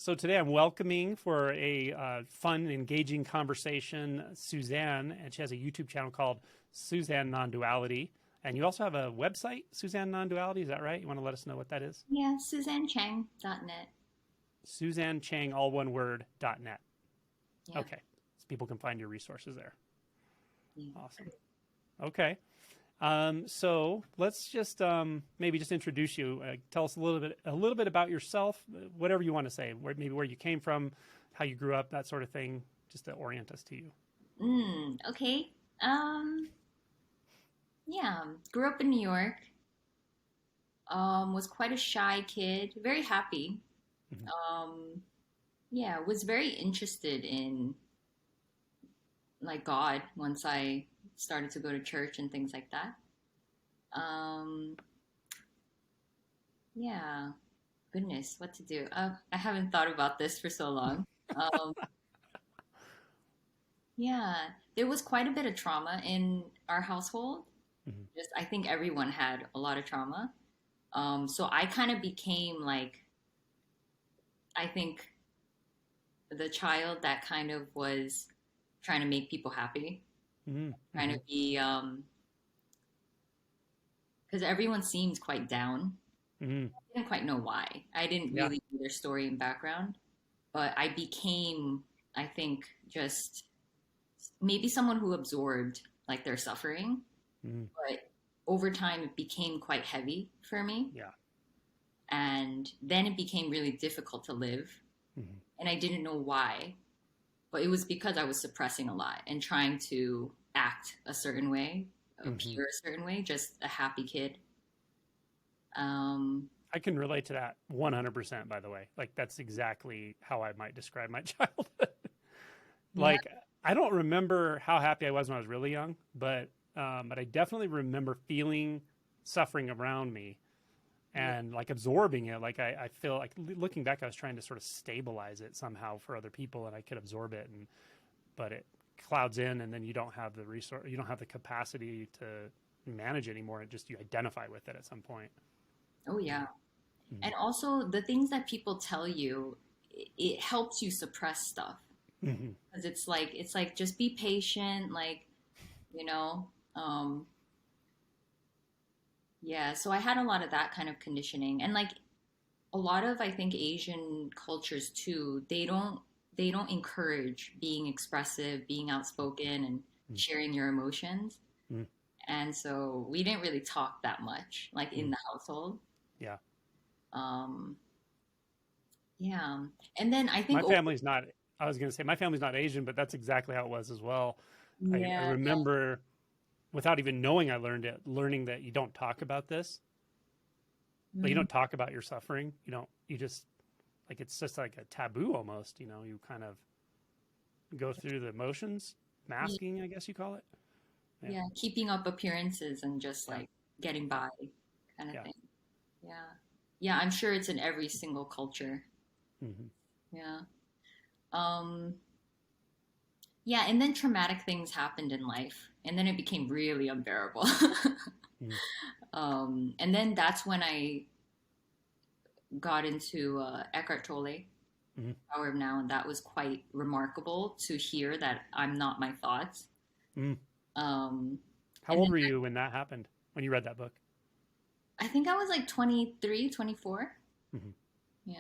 So today I'm welcoming for a fun, engaging conversation Suzanne, and she has a YouTube channel called Suzanne Non-Duality. And you also have a website, Suzanne Non-Duality. Is that right? You want to let us know what that is? Yeah, SuzanneChang.net. Suzanne Chang, all one word, .net. Yeah, Okay. So people can find your resources there. yeah. Awesome. Okay. So let's just maybe just introduce you. Tell us a little bit about yourself, whatever you want to say. Maybe where you came from, how you grew up, that sort of thing, just to orient us to you. Okay. Um, yeah, grew up in New York. Was quite a shy kid, very happy. Hmm. Yeah, was very interested in like God once I started to go to church and things like that. Um, yeah, goodness, what to do? I haven't thought about this for so long. Um, yeah, there was quite a bit of trauma in our household. Hmm. Just I think everyone had a lot of trauma. So I kind of became like I think the child that kind of was trying to make people happy, Hmm. trying Hmm. to be because everyone seems quite down. Hmm. I didn't quite know why. I didn't Yeah. really know their story and background, but I became, I think, just maybe someone who absorbed like their suffering, Hmm. but over time it became quite heavy for me. Yeah. And then it became really difficult to live. Hmm. And I didn't know why, but it was because I was suppressing a lot and trying to act a certain way, Hmm. appear a certain way, just a happy kid. Um, I can relate to that 100%, by the way. Like, that's exactly how I might describe my childhood. yeah, Like, I don't remember how happy I was when I was really young, but I definitely remember feeling suffering around me yeah, and like absorbing it. Like I feel like looking back, I was trying to sort of stabilize it somehow for other people, and I could absorb it, and but it clouds in, and then you don't have the resource, you don't have the capacity to manage it anymore. It just you identify with it at some point. oh Yeah. yeah. Mm-hmm. And also the things that people tell you, it helps you suppress stuff Mm-hmm. because it's like just be patient, like you know. Um, yeah, so I had a lot of that kind of conditioning, and like a lot of I think Asian cultures too, they don't encourage being expressive, being outspoken, and sharing your emotions. Mm-hmm. And so we didn't really talk that much, like Mm-hmm. in the household. Yeah. Um, yeah, and then I think My over, family's not. I was going to say my family's not Asian, but that's exactly how it was as well. I yeah, remember without even knowing I learned it, learning that you don't talk about this. Like you mhm. don't talk about your suffering. You don't. You just like it's just like a taboo almost. You kind of go through the motions, Yeah, masking, I guess you call it. Yeah, yeah, keeping up appearances and just yeah, like getting by, kind of yeah. thing. Yeah, yeah, I'm sure it's in every single culture. Hmm. Yeah. Um, yeah, and then traumatic things happened in life, and then it became really unbearable. Hmm. And then that's when I got into Eckhart Tolle, Hmm. Power of Now, and that was quite remarkable to hear that I'm not my thoughts. Hmm. Um, How and old then were you when that happened? When you read that book? I think I was like 23, 24. Hmm. Yeah.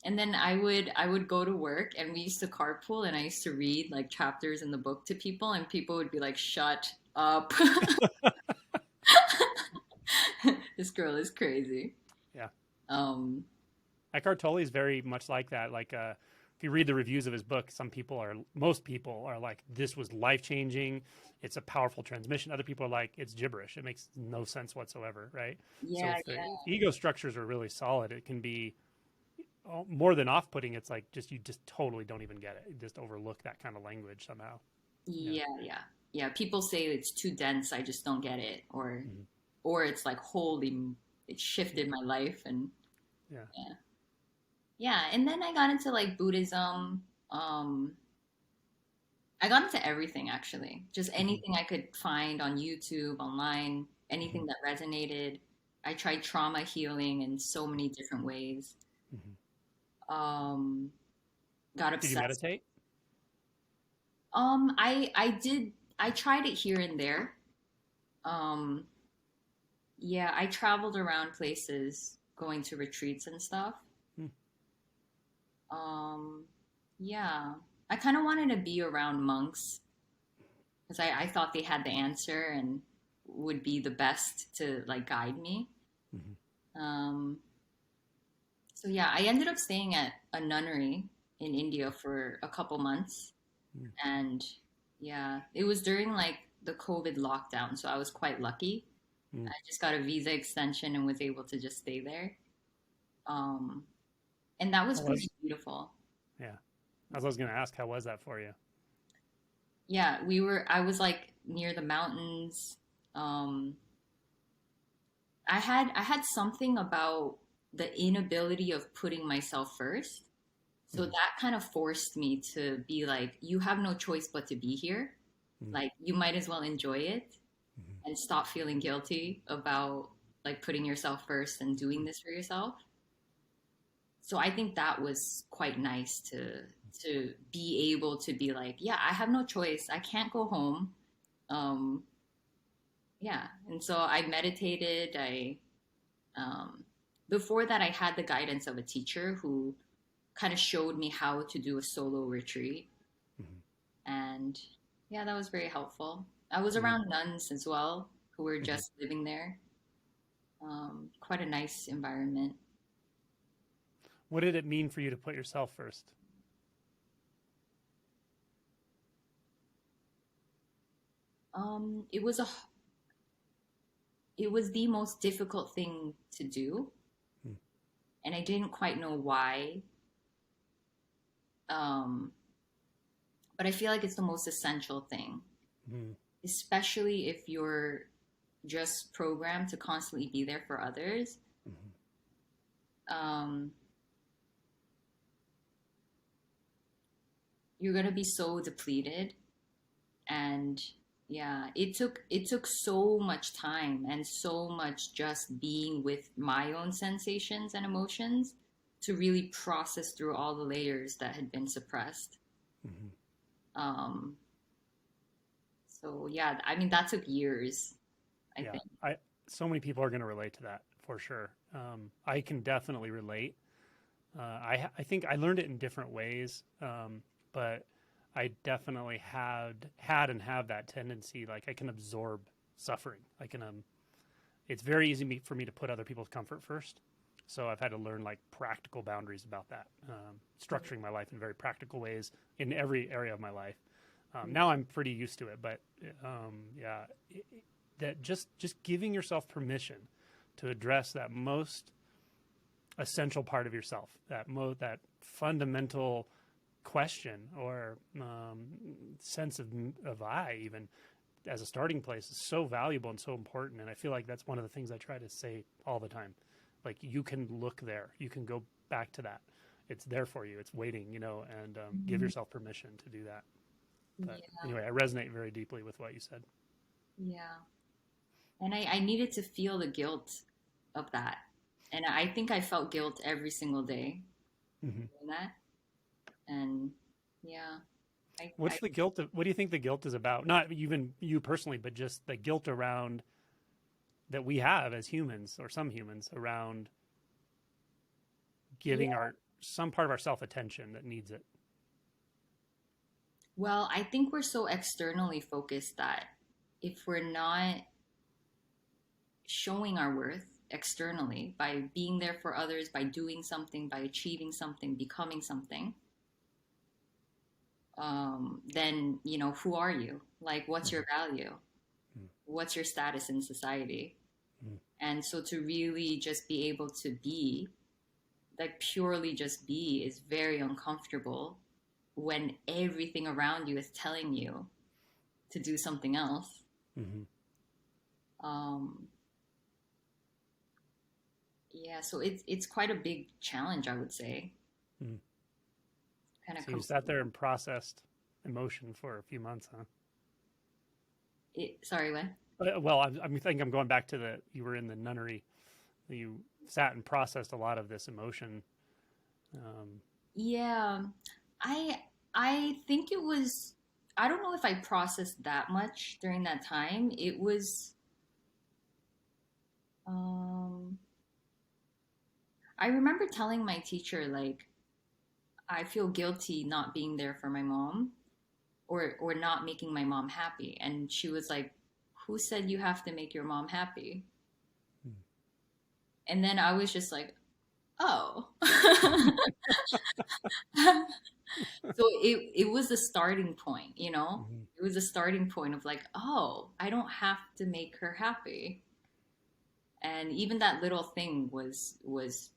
And then I would go to work and we used to carpool and I used to read like chapters in the book to people and people would be like, "Shut up." This girl is crazy. Yeah, Um, Eckhart Tolle is very much like that. Like, if you read the reviews of his book, most people are like, "This was life changing. It's a powerful transmission." Other people are like, "It's gibberish. It makes no sense whatsoever." Right. So yeah, if the yeah. ego structures are really solid, it can be more than off putting. It's like just you just totally don't even get it. You just overlook that kind of language somehow. Yeah. Yeah, yeah. Yeah, people say it's too dense, I just don't get it Mhm. or it's like holy it shifted my life and Yeah. yeah. Yeah, and then I got into like Buddhism. I got into everything actually. Just Hmm. anything I could find on YouTube, online, Hmm. anything that resonated. I tried trauma healing in so many different ways. Hmm. Um, got Did you obsessed. meditate? I did. I tried it here and there. Um, yeah, I traveled around places, going to retreats and stuff. Hmm. Um, yeah, I kind of wanted to be around monks because I thought they had the answer and would be the best to like guide me. Hmm. Um, so yeah, I ended up staying at a nunnery in India for a couple months, and yeah, it was during like the COVID lockdown, so I was quite lucky. Hmm. I just got a visa extension and was able to just stay there. Um, and that was How pretty was? beautiful. Yeah. I was going to ask, how was that for you? Yeah, I was like near the mountains. Um, I had something about the inability of putting myself first. So Hmm. that kind of forced me to be like, you have no choice but to be here. Hmm. Like, you might as well enjoy it Hmm. and stop feeling guilty about like putting yourself first and doing this for yourself. So I think that was quite nice to be able to be like, yeah, I have no choice. I can't go home. Um, yeah, and so I meditated. I um, before that, I had the guidance of a teacher who kind of showed me how to do a solo retreat, Hmm. and yeah, that was very helpful. I was Hmm. around nuns as well who were Hmm. just living there. Quite a nice environment. What did it mean for you to put yourself first? It was a it was the most difficult thing to do, Hmm. and I didn't quite know why. Um, but I feel like it's the most essential thing, Hmm. especially if you're just programmed to constantly be there for others. Hmm. Um, you're gonna be so depleted, and yeah, it took so much time and so much just being with my own sensations and emotions to really process through all the layers that had been suppressed. Hmm. Um, so yeah, I mean that took years, I Yeah. think. So many people are going to relate to that for sure. I can definitely relate. I think I learned it in different ways, but I definitely had and have that tendency. Like I can absorb suffering. I can. It's very easy for me to put other people's comfort first. So I've had to learn like practical boundaries about that, structuring my life in very practical ways in every area of my life. Now I'm pretty used to it, but yeah, that just giving yourself permission to address that most essential part of yourself, that fundamental question or sense of I, even as a starting place, is so valuable and so important. And I feel like that's one of the things I try to say all the time. Like you can look there, you can go back to that. It's there for you. It's waiting, and give Mhm. yourself permission to do that. But Yeah, anyway, I resonate very deeply with what you said. yeah. And I needed to feel the guilt of that. And I think I felt guilt every single day Hmm. doing that. And yeah, I What's the guilt? What do you think the guilt is about? Not even you personally, but just the guilt around that we have as humans or some humans around yeah. giving our some part of ourself attention that needs it. Well, I think we're so externally focused that if we're not showing our worth externally by being there for others, by doing something, by achieving something, becoming something, then, who are you? Like, what's your value? What's your status in society? Mm-hmm. And so to really just be able to be, like purely just be, is very uncomfortable when everything around you is telling you to do something else. Mm-hmm. Um, yeah, so it's quite a big challenge, I would say. Mm-hmm. Kind of So you comes. sat there and processed emotion for a few months, huh? Sorry, what? Well, I think I'm going back to you were in the nunnery. You sat and processed a lot of this emotion. Um, Yeah. I I think it was, I don't know if I processed that much during that time. It was um I remember telling my teacher like I feel guilty not being there for my mom, or not making my mom happy. And she was like, "Who said you have to make your mom happy?" And then I was just like, "Oh." So it was a starting point, you know? mhm. It was a starting point of like, "Oh, I don't have to make her happy." And even that little thing was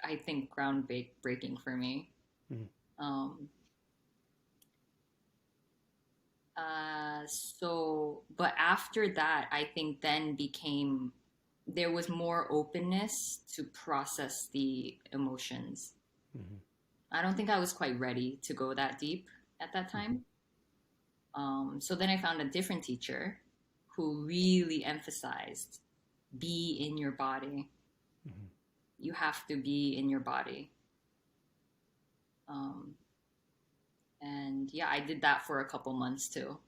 I think groundbreaking for me. Mhm. Um, but after that, I think then became, there was more openness to process the emotions. Mhm. I don't think I was quite ready to go that deep at that Mhm. time. So then I found a different teacher who really emphasized be in your body. Mhm. You have to be in your body. Um, and yeah, I did that for a couple months too,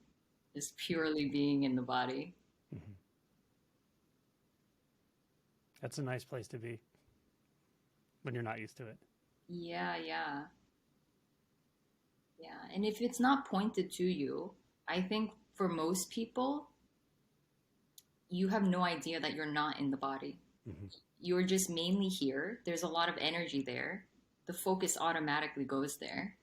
just purely being in the body. Mhm. That's a nice place to be when you're not used to it. Yeah, yeah, yeah. And if it's not pointed to you, I think for most people, you have no idea that you're not in the body. Mhm. You're just mainly here. There's a lot of energy there. The focus automatically goes there.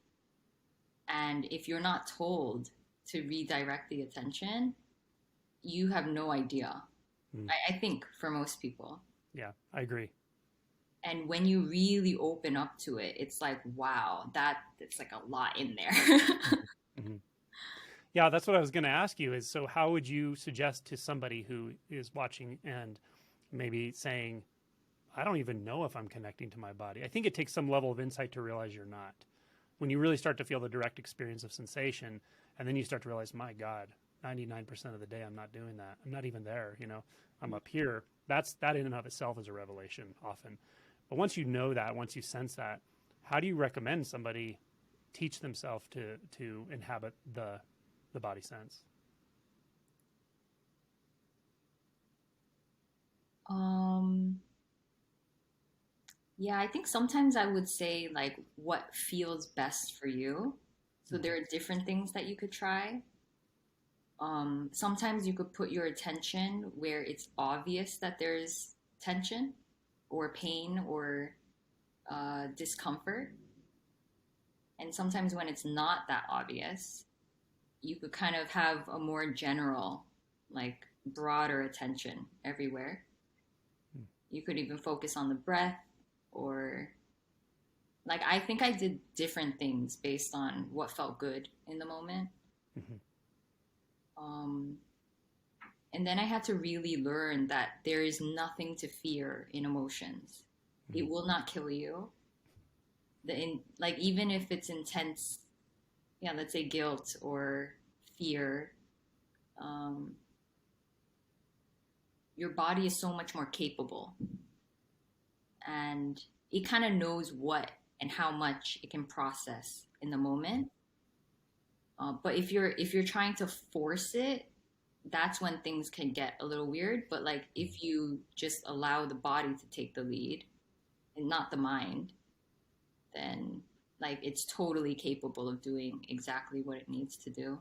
And if you're not told to redirect the attention, you have no idea. Mhm. I think for most people. Yeah, I agree. And when you really open up to it, it's like, wow, it's like a lot in there. Mhm. Mhm. Yeah, that's what I was going to ask you is so how would you suggest to somebody who is watching and maybe saying, I don't even know if I'm connecting to my body. I think it takes some level of insight to realize you're not. When you really start to feel the direct experience of sensation, and then you start to realize, my God, 99% of the day I'm not doing that. I'm not even there, you know. I'm up here. That in and of itself is a revelation often. But once you know that, once you sense that, how do you recommend somebody teach themselves to inhabit the body sense? um, yeah, I think sometimes I would say like what feels best for you. So Mm-hmm. there are different things that you could try. Sometimes you could put your attention where it's obvious that there's tension or pain or discomfort. And sometimes when it's not that obvious, you could kind of have a more general, like broader attention everywhere. You could even focus on the breath, or like I think I did different things based on what felt good in the moment. Mm-hmm. Um, and then I had to really learn that there is nothing to fear in emotions. Mm-hmm. It will not kill you. Like even if it's intense, yeah, let's say guilt or fear, um, your body is so much more capable, and it kind of knows what and how much it can process in the moment. But if you're trying to force it, that's when things can get a little weird. But like if you just allow the body to take the lead and not the mind, then like it's totally capable of doing exactly what it needs to do.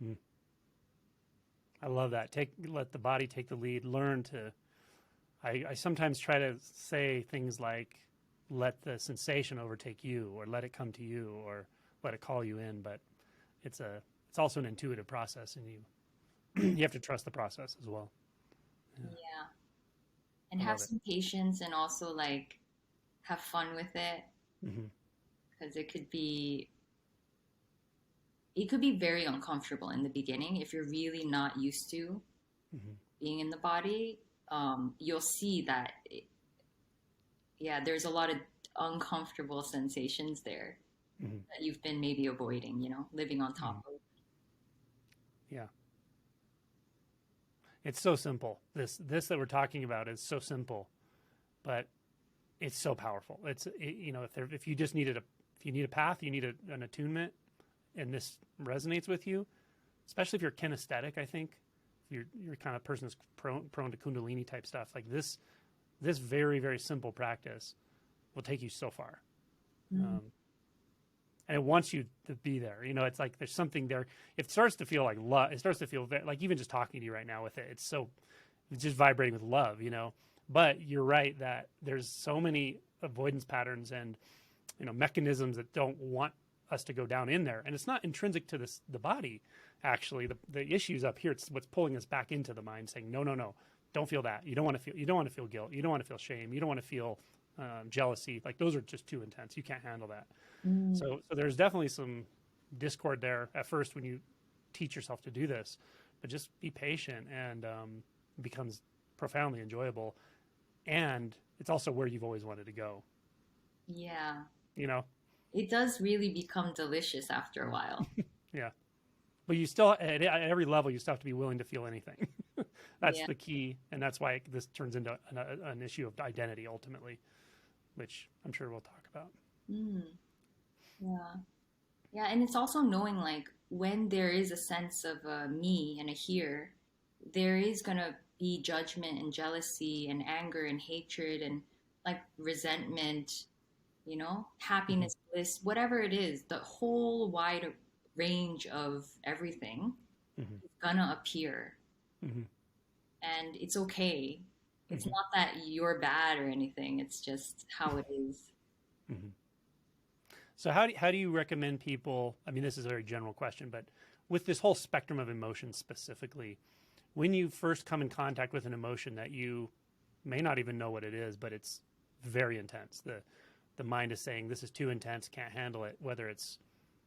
Mm-hmm. I love that. Let the body take the lead. Learn to. I sometimes try to say things like, "Let the sensation overtake you," or "Let it come to you," or "Let it call you in." But it's also an intuitive process, and you have to trust the process as well. Yeah, Yeah. And I have love it. some patience, and also like have fun with it, Mm-hmm. because it could be very uncomfortable in the beginning if you're really not used to Mm-hmm. being in the body. You'll see that yeah, there's a lot of uncomfortable sensations there Mm-hmm. that you've been maybe avoiding, living on Mm-hmm. top of. Yeah, it's so simple. This that we're talking about is so simple, but it's so powerful. You know, if you just needed if you need a path, you need an attunement, and this resonates with you, especially if you're kinesthetic. I think if you're kind of person that's prone to Kundalini type stuff, like this very, very simple practice will take you so far. And it wants you to be there. You know, it's like there's something there. It starts to feel like love. It starts to feel like even just talking to you right now with it, it's just vibrating with love, you know. But you're right that there's so many avoidance patterns and, you know, mechanisms that don't want us to go down in there. And it's not intrinsic to the body, actually. The issue's up here. It's what's pulling us back into the mind, saying, no, don't feel that. You don't want to feel guilt. You don't want to feel shame. You don't want to feel jealousy. Like those are just too intense. You can't handle that. So there's definitely some discord there at first when you teach yourself to do this, but just be patient, and it becomes profoundly enjoyable. And it's also where you've always wanted to go. Yeah. You know? It does really become delicious after a while. Yeah. But you still, at every level, you still have to be willing to feel anything. That's Yeah. the key. And that's why this turns into an issue of identity ultimately, which I'm sure we'll talk about. Yeah. Yeah. And it's also knowing like when there is a sense of a me and a here, there is going to be judgment and jealousy and anger and hatred and like resentment, you know, happiness, bliss, whatever it is, the whole wide range of everything is gonna appear. And it's okay. It's not that you're bad or anything. It's just how it is. So how do you recommend people, I mean, this is a very general question, but with this whole spectrum of emotions specifically, when you first come in contact with an emotion that you may not even know what it is, but it's very intense, the mind is saying this is too intense, can't handle it, whether it's,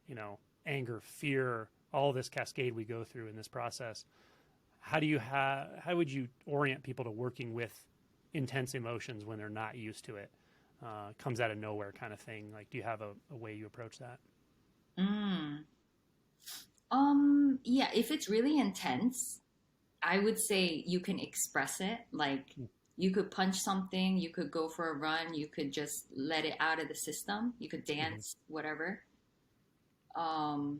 you know, anger, fear, all this cascade we go through in this process, how would you orient people to working with intense emotions when they're not used to it? Comes out of nowhere kind of thing. Like, do you have a way you approach that? Yeah, if it's really intense, I would say you can express it. Like you could punch something, you could go for a run, you could just let it out of the system, you could dance, whatever. I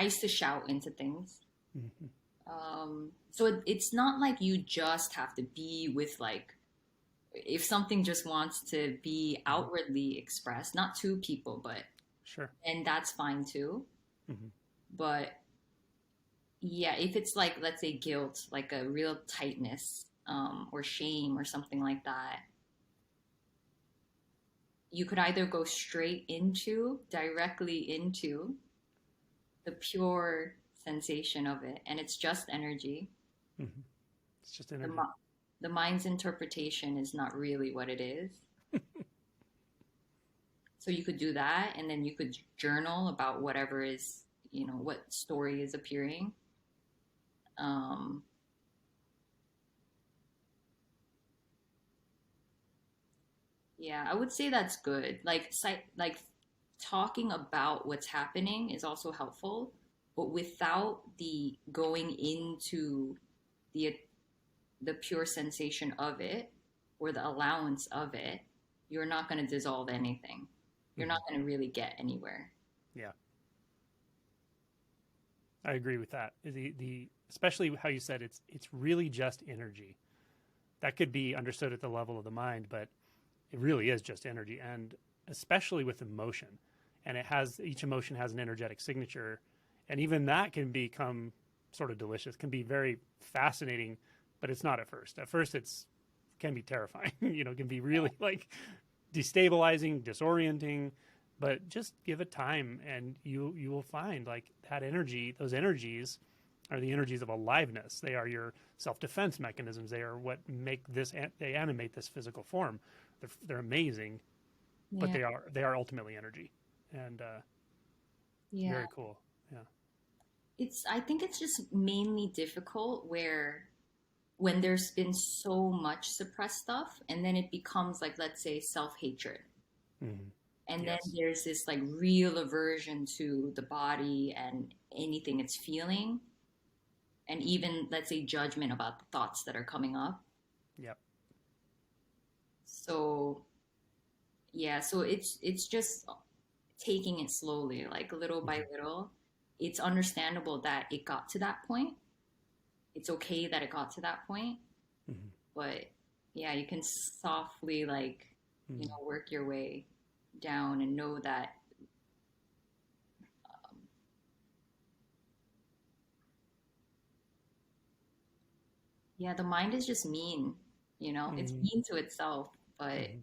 used to shout into things. So it's not like you just have to be with like, if something just wants to be outwardly expressed, not to people, but Sure. and that's fine too. But yeah, if it's like, let's say guilt, like a real tightness, or shame or something like that, you could either go directly into the pure sensation of it, and it's just energy. It's just energy. The mind's interpretation is not really what it is. So you could do that, and then you could journal about whatever is, you know, what story is appearing. Yeah, I would say that's good. Like talking about what's happening is also helpful, but without the going into the the pure sensation of it or the allowance of it, you're not going to dissolve anything. You're not going to really get anywhere. Yeah. I agree with that. The especially how you said it's really just energy. That could be understood at the level of the mind, but it really is just energy, and especially with emotion. And each emotion has an energetic signature, and even that can become sort of delicious, can be very fascinating, but it's not at first. At first can be terrifying, you know, it can be really like destabilizing, disorienting, but just give it time and you will find like that energy, those energies are the energies of aliveness. They are your self-defense mechanisms. They are what they animate this physical form. They're amazing, but they are ultimately energy, and very cool. Yeah. I think it's just mainly difficult when there's been so much suppressed stuff, and then it becomes like, let's say, self-hatred. And then there's this like real aversion to the body and anything it's feeling, and even, let's say, judgment about the thoughts that are coming up. Yep. So yeah, so it's just taking it slowly, like little by Hmm. little. It's understandable that it got to that point. It's okay that it got to that point, Hmm. but yeah, you can softly like, Hmm. work your way down and know that yeah, the mind is just mean, it's Hmm. mean to itself, but Hmm.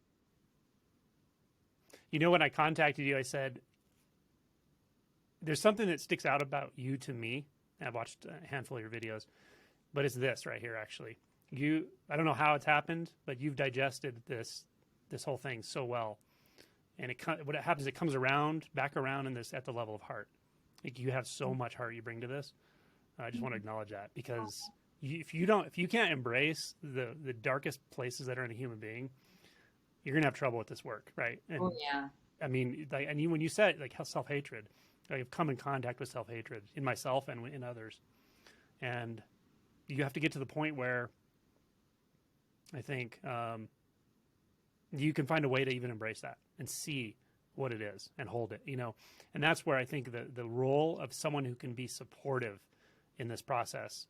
You know, when I contacted you, I said, there's something that sticks out about you to me. I've watched a handful of your videos, but it's this right here, actually. I don't know how it's happened, but you've digested this whole thing so well. And what happens, it comes around, back around in this at the level of heart. Like, you have so much heart you bring to this. I just want to acknowledge that, because if you can't embrace the darkest places that are in a human being, you're gonna have trouble with this work, right? oh And yeah. I mean, like, and when you said like self hatred, I've come in contact with self hatred in myself and in others, and you have to get to the point where I think you can find a way to even embrace that and see what it is and hold it, and that's where I think the role of someone who can be supportive in this process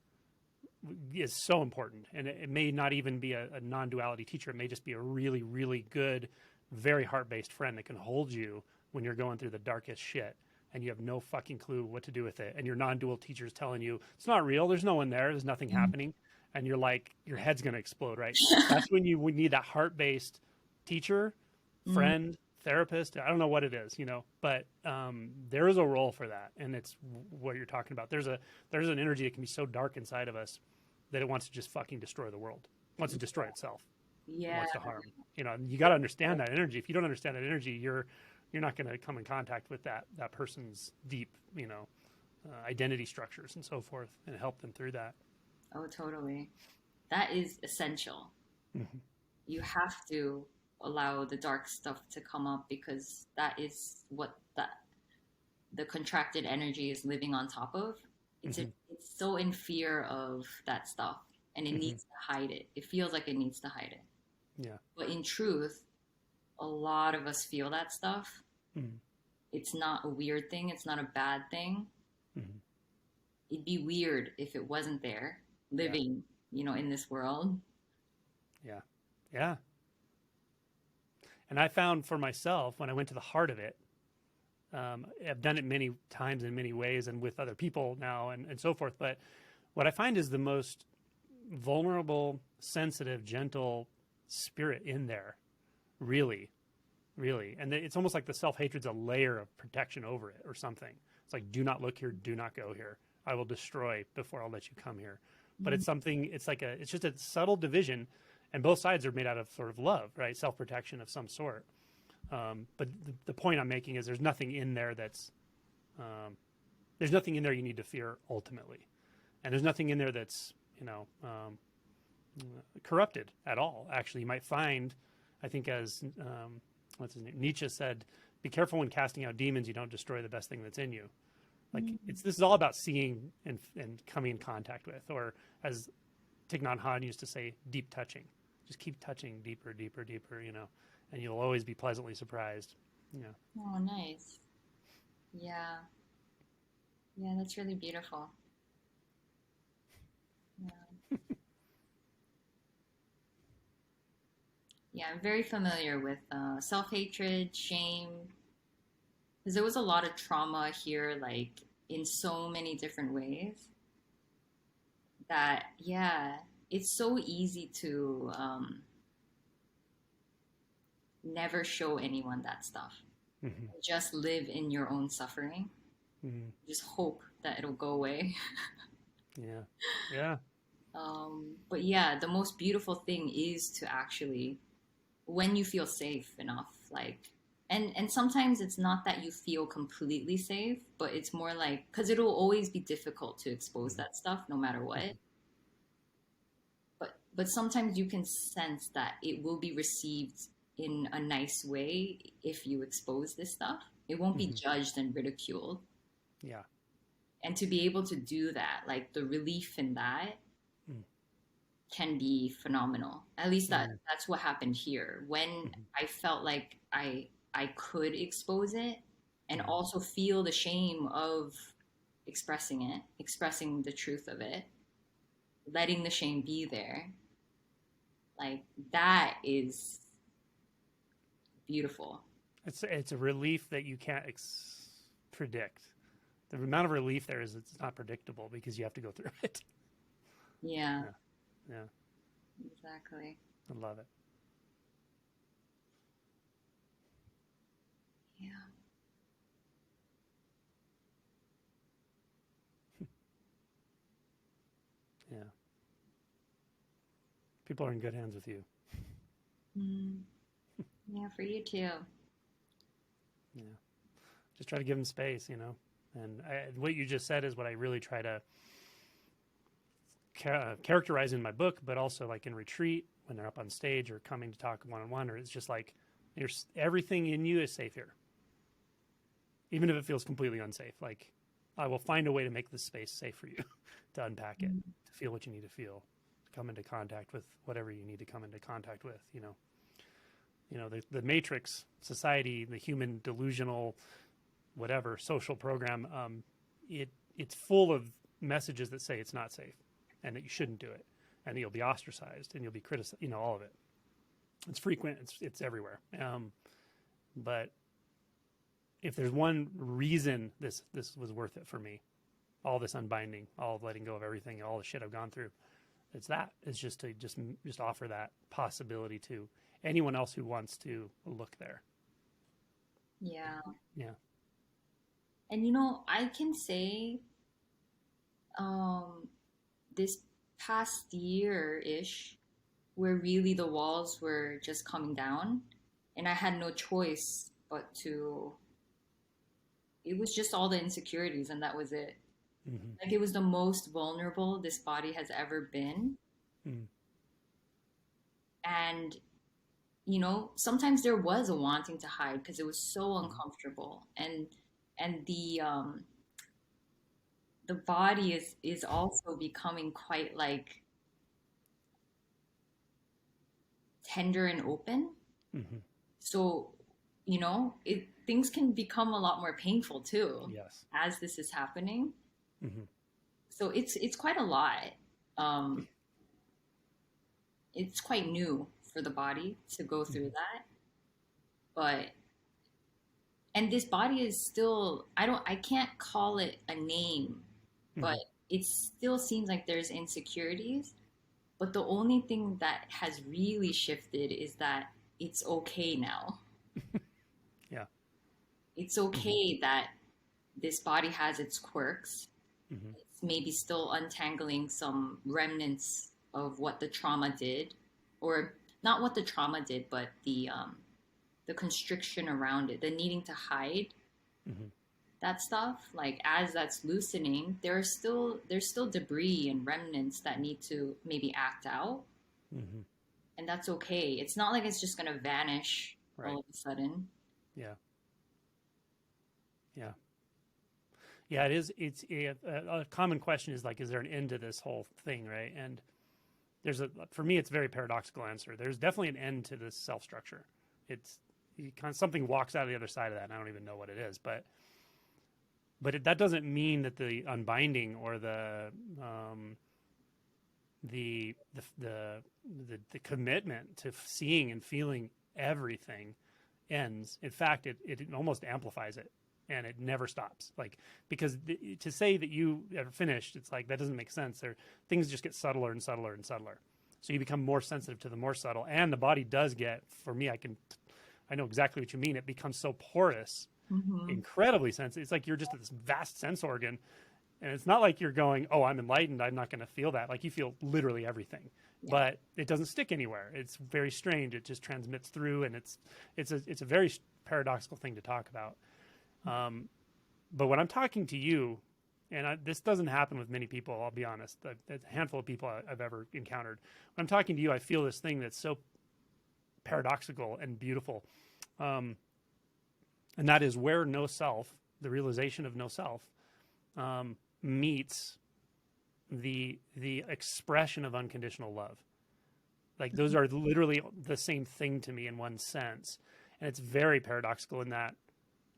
is so important. And it may not even be a non-duality teacher. It may just be a really, really good, very heart-based friend that can hold you when you're going through the darkest shit and you have no fucking clue what to do with it. And your non-dual teacher is telling you it's not real. There's no one there. There's nothing happening. And you're like, your head's going to explode, right? That's when you would need that heart-based teacher, Mhm. friend, therapist. I don't know what it is, but there is a role for that. And it's what you're talking about. There's an energy that can be so dark inside of us that it wants to just fucking destroy the world. It wants to destroy itself. It Yeah. wants to harm. You got to understand that energy. If you don't understand that energy, you're not going to come in contact with that person's deep, identity structures and so forth, and help them through that. Oh, totally. That is essential. Mm-hmm. You have to allow the dark stuff to come up because that is what the contracted energy is living on top of. Mm-hmm. It's so in fear of that stuff and it Mm-hmm. needs to hide it. It feels like it needs to hide it. Yeah. But in truth, a lot of us feel that stuff. Mm-hmm. It's not a weird thing, it's not a bad thing. Mm-hmm. It'd be weird if it wasn't there Yeah. living, in this world. Yeah. Yeah. And I found for myself, when I went to the heart of it, I've done it many times in many ways and with other people now, and so forth. But what I find is the most vulnerable, sensitive, gentle spirit in there, really, really. And it's almost like the self hatred's a layer of protection over it or something. It's like, do not look here, do not go here. I will destroy before I'll let you come here. But Mm. it's just a subtle division, and both sides are made out of sort of love, right? Self protection of some sort. But the point I'm making is um, there's nothing in there you need to fear ultimately, and there's nothing in there that's corrupted at all. Actually, you might find, I think, as what's his name, Nietzsche said, "Be careful when casting out demons; you don't destroy the best thing that's in you." Like, this is all about seeing and coming in contact with, or as Thich Nhat Hanh used to say, deep touching. Just keep touching deeper, deeper, deeper, and you'll always be pleasantly surprised. Yeah. Oh, nice. Yeah. Yeah, that's really beautiful. Yeah. Yeah, I'm very familiar with self-hatred, shame, because there was a lot of trauma here, like in so many different ways that, yeah, it's so easy to never show anyone that stuff. Mm-hmm. Just live in your own suffering. Mm-hmm. Just hope that it'll go away. Yeah. Yeah. But yeah, the most beautiful thing is to actually, when you feel safe enough, like, and sometimes it's not that you feel completely safe, but it's more like, because it'll always be difficult to expose Mm-hmm. that stuff no matter what. But sometimes you can sense that it will be received in a nice way if you expose this stuff. It won't be Mm-hmm. judged and ridiculed. Yeah. And to be able to do that, like the relief in that, Mm. can be phenomenal. At least Mm-hmm. that's what happened here. When Mm-hmm. I felt like I could expose it and Mm-hmm. also feel the shame of expressing it, expressing the truth of it, letting the shame be there. Like that is beautiful. It's a relief that you can't predict. The amount of relief there is it's not predictable because you have to go through it. Yeah, Yeah, yeah, exactly. I love it. Yeah. Yeah, people are in good hands with you. Mm, yeah, for you too. Yeah, just try to give them space, you know. And what you just said is what I really try to characterize in my book, but also like in retreat when they're up on stage or coming to talk one on one, or it's just like everything in you is safe here, even if it feels completely unsafe. Like I will find a way to make this space safe for you to unpack it, Mm. to feel what you need to feel, to come into contact with whatever you need to come into contact with. The matrix society, the human delusional whatever social program, it's full of messages that say it's not safe and that you shouldn't do it and that you'll be ostracized and you'll be criticized. All of it. It's frequent. It's everywhere. But if there's one reason this was worth it for me, all this unbinding, all of letting go of everything, all the shit I've gone through, it's just to just offer that possibility to anyone else who wants to look there. Yeah. Yeah. And I can say um this past year-ish where really the walls were just coming down and I had no choice but to it was just all the insecurities and that was it. Mm-hmm. Like it was the most vulnerable this body has ever been. Mm-hmm. And sometimes there was a wanting to hide because it was so uncomfortable. And the body is also becoming quite like tender and open. Mm-hmm. So, things can become a lot more painful too Yes. as this is happening. Mm-hmm. So it's quite a lot. Um, it's quite new for the body to go through Mm-hmm. that. But and this body is still I can't call it a name, Mm-hmm. but it still seems like there's insecurities. But the only thing that has really shifted is that it's okay now. Yeah. It's Mm-hmm. okay that this body has its quirks. Mm-hmm. It's maybe still untangling some remnants of what the trauma did, or not what the trauma did, but the constriction around it, the needing to hide Mm-hmm. that stuff. Like as that's loosening, there's still debris and remnants that need to maybe act out, Mm-hmm. and that's okay. It's not like it's just gonna vanish all Right. of a sudden. Yeah. Yeah. Yeah. It is. It's a common question is like, is there an end to this whole thing, right? And for me, it's a very paradoxical answer. There's definitely an end to this self structure. It's something walks out of the other side of that, and I don't even know what it is, that doesn't mean that the unbinding or the the commitment to seeing and feeling everything ends. In fact, it almost amplifies it, and it never stops. Like because to say that you are finished, it's like that doesn't make sense. Things just get subtler and subtler and subtler. So you become more sensitive to the more subtle, and the body does get. For me, I know exactly what you mean. It becomes so porous, Mm-hmm. incredibly sensitive. It's like you're just this vast sense organ, and it's not like you're going, "Oh, I'm enlightened. I'm not going to feel that." Like you feel literally everything, Yeah. but it doesn't stick anywhere. It's very strange. It just transmits through, and it's a very paradoxical thing to talk about. But when I'm talking to you, and this doesn't happen with many people, I'll be honest. A handful of people I've ever encountered. When I'm talking to you, I feel this thing that's so paradoxical and beautiful, and that is where no self, the realization of no self, meets the expression of unconditional love. Like those are literally the same thing to me in one sense, and it's very paradoxical in that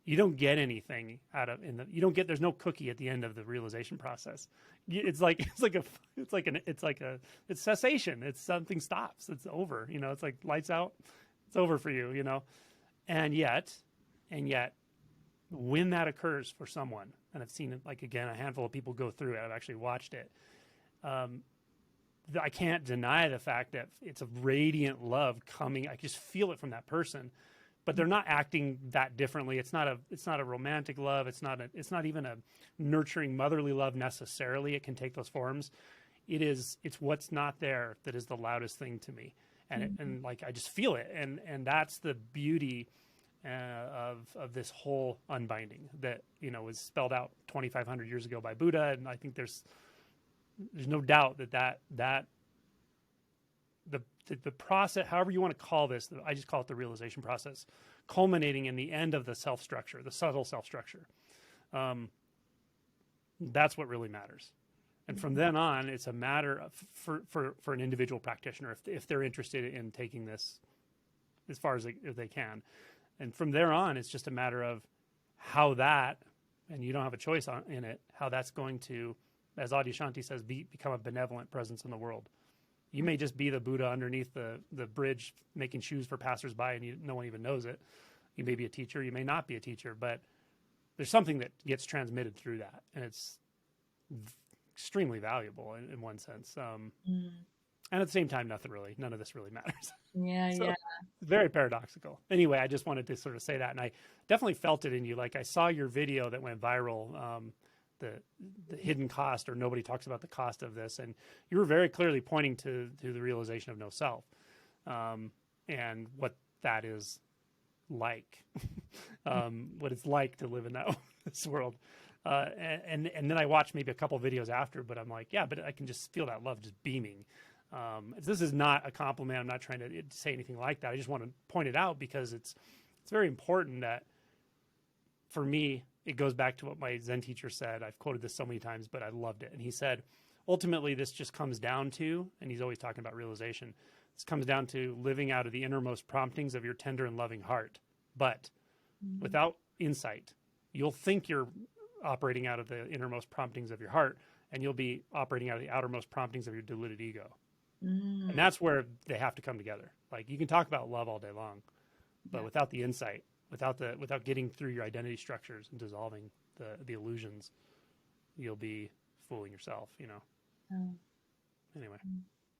you don't get anything out of you don't get, there's no cookie at the end of the realization process. It's cessation. It's something stops. It's over. It's like lights out. It's over for you. And yet when that occurs for someone, and I've seen it, like, again, a handful of people go through it. I've actually watched it. I can't deny the fact that it's a radiant love coming. I just feel it from that person, but they're not acting that differently. It's not a romantic love. It's not even a nurturing motherly love necessarily. It can take those forms. It's what's not there that is the loudest thing to me. And like, I just feel it. And that's the beauty of this whole unbinding that, was spelled out 2,500 years ago by Buddha. And I think there's no doubt that the process, however you want to call this, I just call it the realization process, culminating in the end of the self-structure, the subtle self-structure. That's what really matters. And from then on, it's a matter of, for an individual practitioner, if they're interested in taking this as far as if they can. And from there on, it's just a matter of how that, and you don't have a choice in it, how that's going to, as Adyashanti says, become a benevolent presence in the world. You may just be the Buddha underneath the bridge making shoes for passersby, and no one even knows it. You may be a teacher, you may not be a teacher, but there's something that gets transmitted through that, and it's extremely valuable in one sense. And at the same time, none of this really matters. Yeah, So, yeah. very paradoxical. Anyway, I just wanted to sort of say that, and I definitely felt it in you. Like, I saw your video that went viral, the hidden cost, or nobody talks about the cost of this, and you were very clearly pointing to the realization of no self, and what that is like, what it's like to live in this world. And then I watched maybe a couple videos after, but I'm like, yeah, but I can just feel that love just beaming. This is not a compliment. I'm not trying to say anything like that. I just want to point it out because it's very important that, for me, it goes back to what my Zen teacher said. I've quoted this so many times, but I loved it. And he said, ultimately, this just comes down to, and he's always talking about realization, this comes down to living out of the innermost promptings of your tender and loving heart. But without insight, you'll think you're operating out of the innermost promptings of your heart, and you'll be operating out of the outermost promptings of your deluded ego. And that's where they have to come together. Like, you can talk about love all day long, but without the insight, without getting through your identity structures and dissolving the illusions, you'll be fooling yourself, Anyway.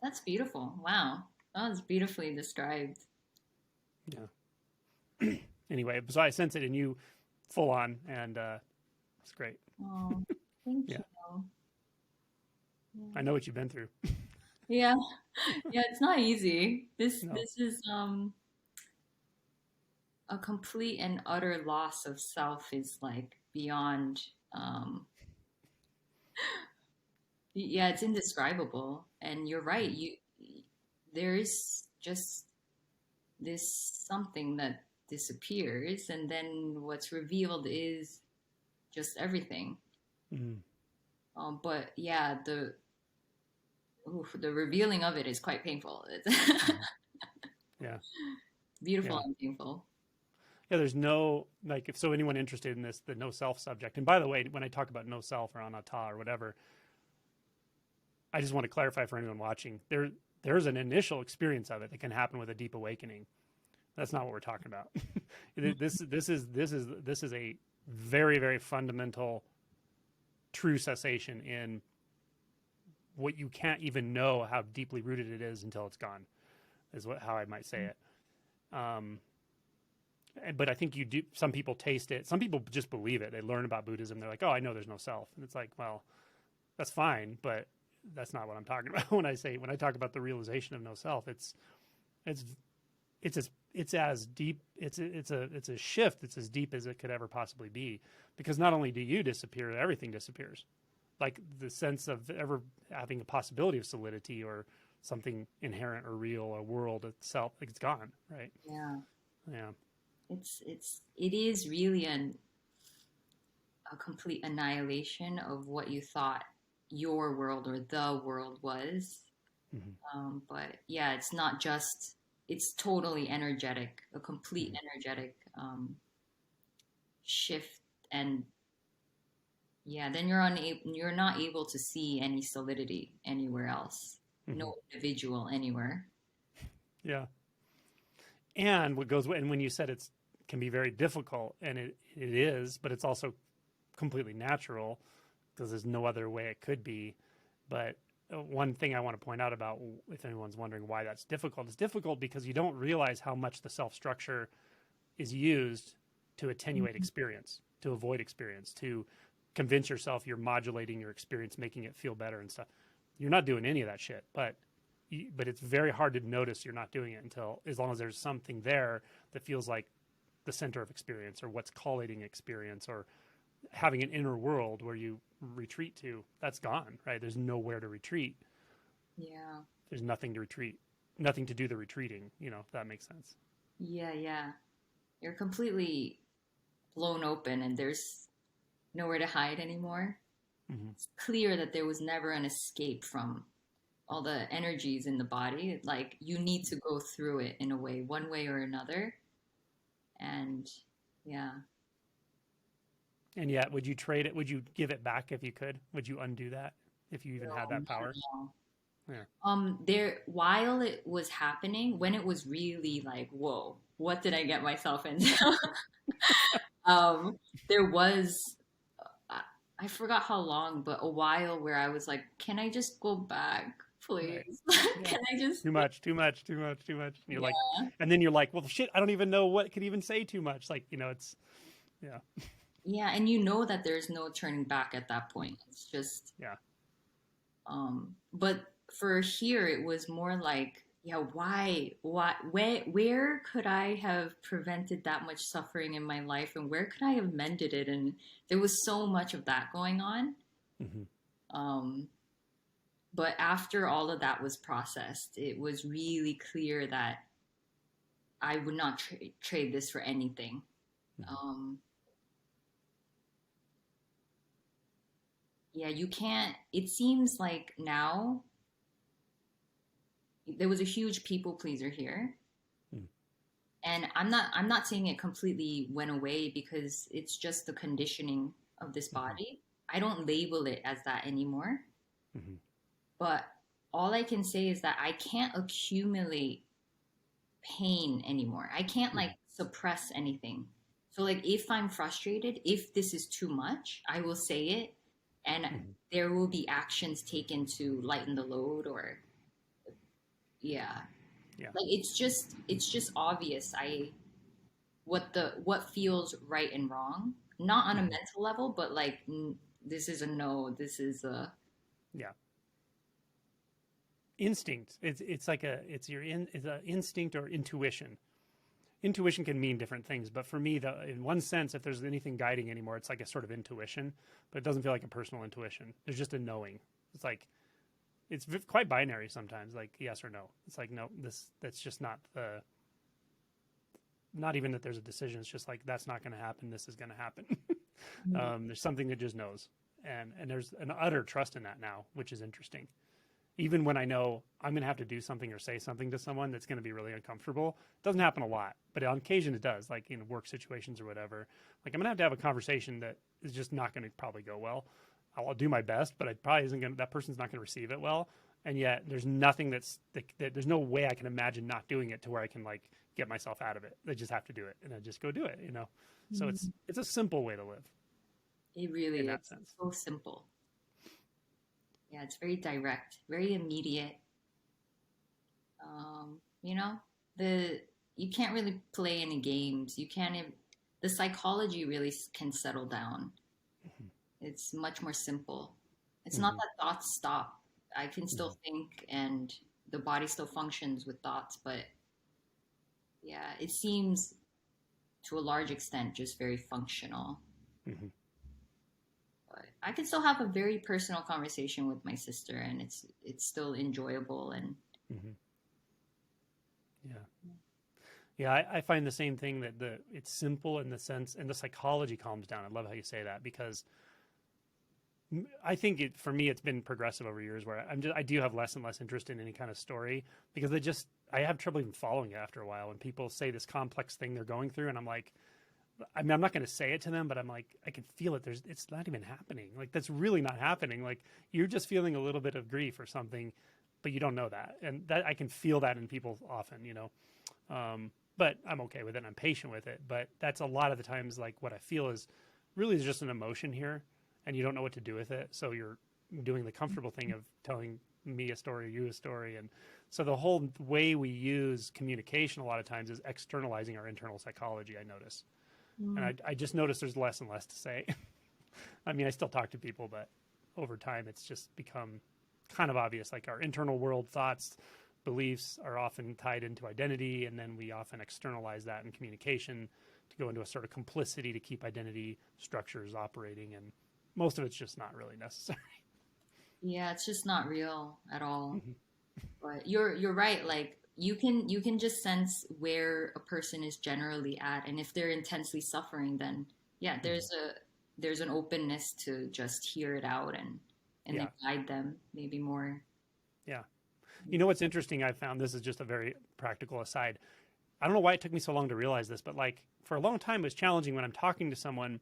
That's beautiful. Wow. That was beautifully described. Yeah. Anyway, so I sense it in you full on, and it's great. Oh, thank you. I know what you've been through. Yeah. Yeah, it's not easy. This No. this is a complete and utter loss of self is like beyond yeah, it's indescribable. And you're right. There is just this something that disappears, and then what's revealed is just everything. But yeah, the revealing of it is quite painful. Yeah. Beautiful Yeah. and painful. Yeah, there's no, like, if so anyone interested in this, the no self subject. And by the way, when I talk about no self or anatta or whatever, I just want to clarify for anyone watching, there's an initial experience of it that can happen with a deep awakening. That's not what we're talking about. This is a very, very fundamental true cessation in what you can't even know how deeply rooted it is until it's gone, is how I might say it. But I think you do. Some people taste it. Some people just believe it. They learn about Buddhism. They're like, oh, I know there's no self. And it's like, well, that's fine, but that's not what I'm talking about. When I talk about the realization of no self, it's as deep. It's a shift. It's as deep as it could ever possibly be, because not only do you disappear, everything disappears. Like, the sense of ever having a possibility of solidity or something inherent or real, a world itself, like, it's gone, right? Yeah. Yeah. It is really a complete annihilation of what you thought your world or the world was. Hmm. But yeah, it's not just, it's totally energetic, a complete Hmm. energetic shift. And yeah, then you're not able to see any solidity anywhere else, Hmm. no individual anywhere. Yeah. And what goes, and when you said it's can be very difficult, and it is, but it's also completely natural because there's no other way it could be. But one thing I want to point out about, if anyone's wondering why that's difficult, it's difficult because you don't realize how much the self structure is used to attenuate Mhm. experience, to avoid experience, to convince yourself you're modulating your experience, making it feel better and stuff. You're not doing any of that shit, but it's very hard to notice you're not doing it until, as long as there's something there that feels like the center of experience or what's collating experience or having an inner world where you retreat to. That's gone, right? There's nowhere to retreat. Yeah. There's nothing to retreat, nothing to do the retreating, if that makes sense. Yeah, yeah. You're completely blown open and there's nowhere to hide anymore. Hmm. It's clear that there was never an escape from all the energies in the body. Like you need to go through it in a way, one way or another. And yeah, And yet, would you trade it? Would you give it back if you could? Would you undo that if you even had no, that not power? at all. Yeah. There, while it was happening, when it was really like, whoa, what did I get myself into? um, there was, I I forgot how long, but a while where I was like, can I just go back, Right. please? Yeah. Can I just, Too much, too much, too much, too much. And you're like, yeah. and then you're like, well, shit, I don't even know what could even say too much. Like, it's, yeah, Yeah, and you know that there's no turning back at that point. It's just, yeah. but for here, it was more like, yeah, why, where could I have prevented that much suffering in my life, and where could I have mended it? And there was so much of that going on. Hmm. Um, but after all of that was processed, it was really clear that I would not trade this for anything. Hmm. Um, yeah, you can't. It seems like now there was a huge people pleaser here, Hmm. and I'm not saying it completely went away because it's just the conditioning of this Hmm. body. I don't label it as that anymore, Hmm. but all I can say is that I can't accumulate pain anymore. I can't like Hmm. suppress anything. So like if I'm frustrated, if this is too much, I will say it, and Hmm. there will be actions taken to lighten the load, or yeah. Yeah. Like it's just obvious. What feels right and wrong, not on a Hmm. mental level, but like this is a no, this is a Yeah. Instinct. It's like it's your it's a instinct or intuition. Intuition can mean different things, but for me, in one sense, if there's anything guiding anymore, it's like a sort of intuition, but it doesn't feel like a personal intuition. There's just a knowing. It's like it's quite binary sometimes, like yes or no. It's like no, that's just not the, not even that there's a decision. It's just like that's not going to happen. This is going to happen. There's something that just knows, and there's an utter trust in that now, which is interesting. Even when I know I'm going to have to do something or say something to someone that's going to be really uncomfortable, it doesn't happen a lot, but on occasion it does, like in work situations or whatever. Like I'm going to have a conversation that is just not going to probably go well. I'll do my best, but it probably isn't going to, that person's not going to receive it well. And yet there's nothing that there's no way I can imagine not doing it to where I can like get myself out of it. I just have to do it and I just go do it. So it's a simple way to live it in really is that sense. so simple. Yeah, it's very direct, very immediate. You know, the you can't really play any games. You can't the psychology really can settle down. Mm-hmm. It's much more simple. It's not Mm-hmm. that thoughts stop. I can still Mm-hmm. think and the body still functions with thoughts, but yeah, it seems to a large extent just very functional. Mm-hmm. But I can still have a very personal conversation with my sister, and it's still enjoyable. And Mm-hmm. Yeah. Yeah, I find the same thing, that it's simple in the sense, and the psychology calms down. I love how you say that, because I think for me, it's been progressive over years where I do have less and less interest in any kind of story because I have trouble even following it after a while when people say this complex thing they're going through. And I'm like, I mean, I'm not going to say it to them, but I'm like, I can feel it. It's not even happening. Like, that's really not happening. Like, you're just feeling a little bit of grief or something, but you don't know that. And that I can feel that in people often, but I'm okay with it. And I'm patient with it. But that's a lot of the times, like, what I feel is really just an emotion here, and you don't know what to do with it. So you're doing the comfortable thing of telling me a story, you a story. And so the whole way we use communication a lot of times is externalizing our internal psychology, I notice. And I just noticed there's less and less to say. I mean, I still talk to people, but over time it's just become kind of obvious. Like our internal world thoughts, beliefs are often tied into identity, and then we often externalize that in communication to go into a sort of complicity to keep identity structures operating. And most of it's just not really necessary. Yeah, it's just not real at all. But you're right. Like you can just sense where a person is generally at, and if they're intensely suffering, then yeah, Mm-hmm. there's an openness to just hear it out and then Yeah. guide them maybe more. Yeah. You know what's interesting? I found this is just a very practical aside. I don't know why it took me so long to realize this, but like for a long time, it was challenging when I'm talking to someone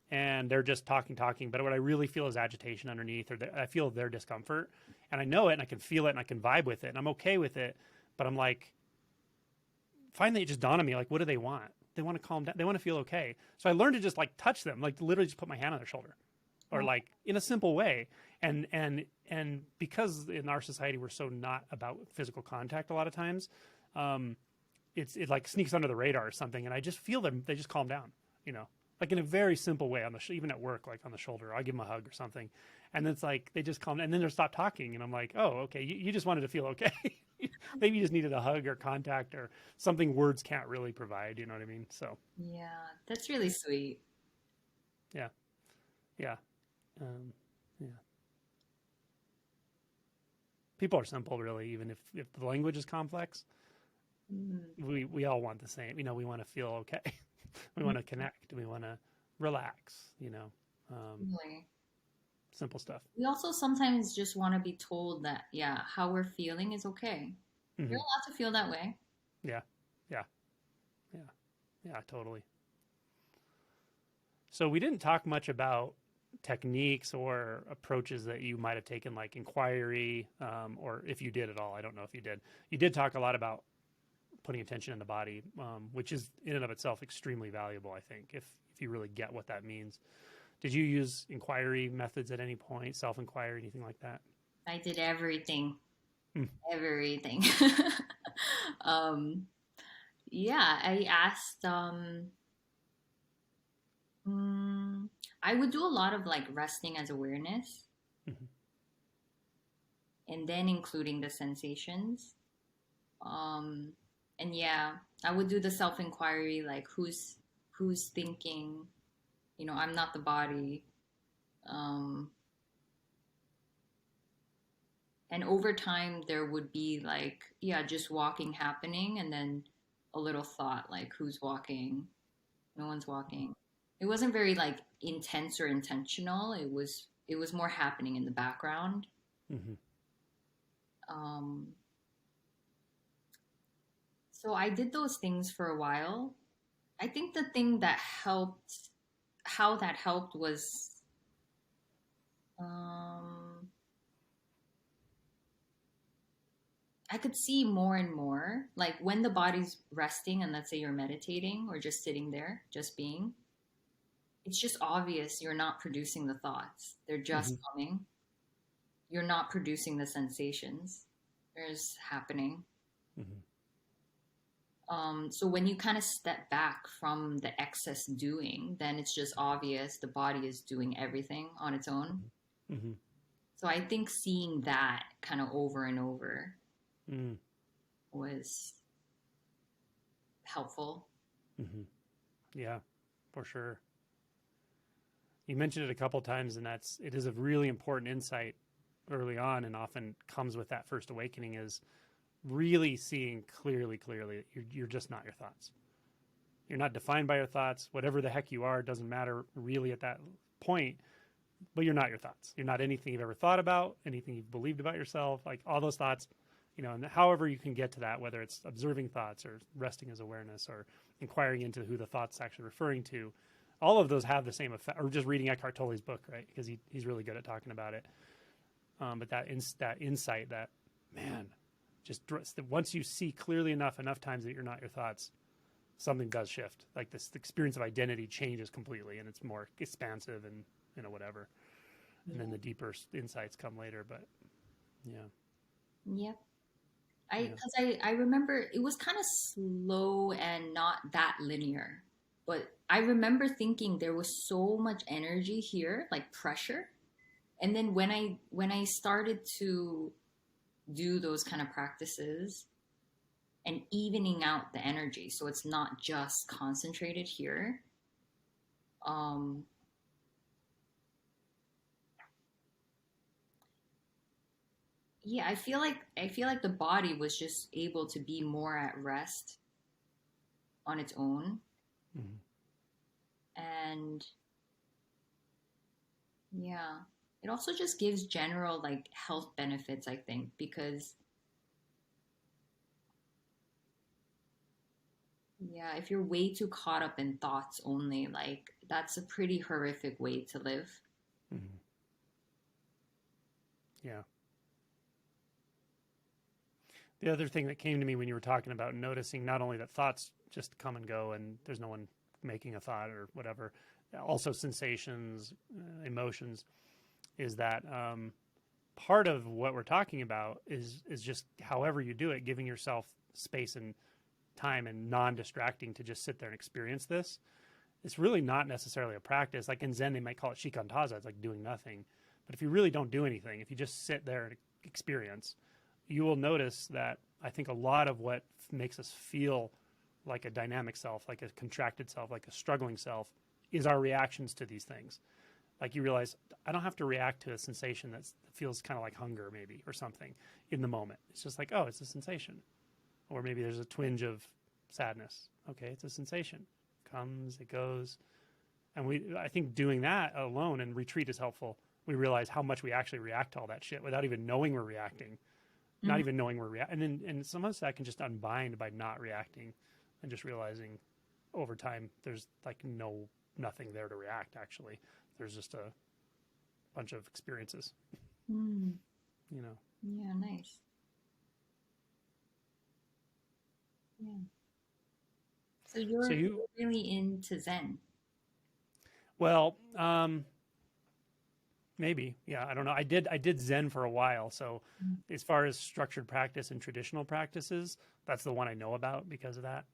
and they're just talking. But what I really feel is agitation underneath, or I feel their discomfort, and I know it, and I can feel it, and I can vibe with it, and I'm okay with it. But I'm like, finally, it just dawned on me, like, what do they want? They want to calm down. They want to feel okay. So I learned to just like touch them, like literally just put my hand on their shoulder, or Oh, like in a simple way. And because in our society we're so not about physical contact a lot of times, um, it like sneaks under the radar or something, and I just feel them. They just calm down, like in a very simple way on the even at work, like on the shoulder. I'll give them a hug or something, and it's like they just calm, and then they stop talking, and I'm like, oh, okay, you just wanted to feel okay. Maybe you just needed a hug or contact or something words can't really provide. You know what I mean? So yeah, that's really sweet. yeah, yeah, um, yeah. People are simple, really, even if the language is complex. Mm. We all want the same. We want to feel okay. We want to connect. We want to relax. Really. Simple stuff. We also sometimes just want to be told that, yeah, how we're feeling is okay. You're Hmm. allowed to feel that way. Yeah, yeah, yeah, yeah. Totally. So we didn't talk much about techniques or approaches that you might have taken, like inquiry, or if you did at all. I don't know if you did. You did talk a lot about putting attention in the body, which is in and of itself extremely valuable, I think, if you really get what that means. Did you use inquiry methods at any point, self-inquiry, anything like that? I did everything, Hmm. everything. um, yeah, I asked, mm, I would do a lot of like resting as awareness Hmm. and then including the sensations. Um, and yeah, I would do the self-inquiry, like who's thinking, I'm not the body. Um, and over time there would be like, yeah, just walking happening and then a little thought like who's walking? No one's walking. It wasn't very like intense or intentional. It was more happening in the background. Hmm. Um, so I did those things for a while. I think the thing that helped, how that helped was, um, I could see more and more, like when the body's resting and let's say you're meditating or just sitting there, just being, it's just obvious you're not producing the thoughts. They're just Hmm. coming. You're not producing the sensations. They're just happening. Hmm. So when you kind of step back from the excess doing, then it's just obvious the body is doing everything on its own. Hmm. So I think seeing that kind of over and over Hmm. was helpful. Hmm. Yeah, for sure. You mentioned it a couple times, and it is a really important insight early on, and often comes with that first awakening is really seeing clearly that you're just not your thoughts. You're not defined by your thoughts. Whatever the heck you are doesn't matter really at that point. but you're not your thoughts. You're not anything you've ever thought about, anything you've believed about yourself, like all those thoughts, and however you can get to that, whether it's observing thoughts or resting as awareness or inquiring into who the thought's actually referring to, all of those have the same effect. Or just reading Eckhart Tolle's book, right? Because he's really good at talking about it. But that insight, that man, just once you see clearly enough times that you're not your thoughts, something does shift. Like this, the experience of identity changes completely, and it's more expansive and whatever. And then the deeper insights come later. But yeah, Yep. yeah. I remember it was kind of slow and not that linear, but I remember thinking there was so much energy here, like pressure. And then when I started to do those kind of practices and evening out the energy, so it's not just concentrated here. Um, yeah, I feel like the body was just able to be more at rest on its own, Mm-hmm. and yeah, it also just gives general like health benefits, I think, because yeah, if you're way too caught up in thoughts only, like that's a pretty horrific way to live. Mm-hmm. Yeah. The other thing that came to me when you were talking about noticing not only that thoughts just come and go and there's no one making a thought or whatever, also sensations, emotions, is that part of what we're talking about is just however you do it, giving yourself space and time and non-distracting to just sit there and experience this. It's really not necessarily a practice. Like in Zen, they might call it shikantaza. It's like doing nothing. But if you really don't do anything, if you just sit there and experience, you will notice that I think a lot of what makes us feel like a dynamic self, like a contracted self, like a struggling self, is our reactions to these things. Like you realize, I don't have to react to a sensation that feels kind of like hunger, maybe, or something in the moment. It's just like, oh, it's a sensation. Or maybe there's a twinge of sadness. Okay, it's a sensation. Comes, it goes. And I think doing that alone, and retreat is helpful. We realize how much we actually react to all that shit without even knowing we're reacting, not Mm. even knowing we're reacting. And some of us that can just unbind by not reacting and just realizing over time there's like nothing there to react, actually. There's just a bunch of experiences, Mm. you know. Yeah, nice. Yeah. So So you're you, really into Zen. well, maybe, yeah, I don't know. I did Zen for a while, so Mm. as far as structured practice and traditional practices, that's the one I know about because of that.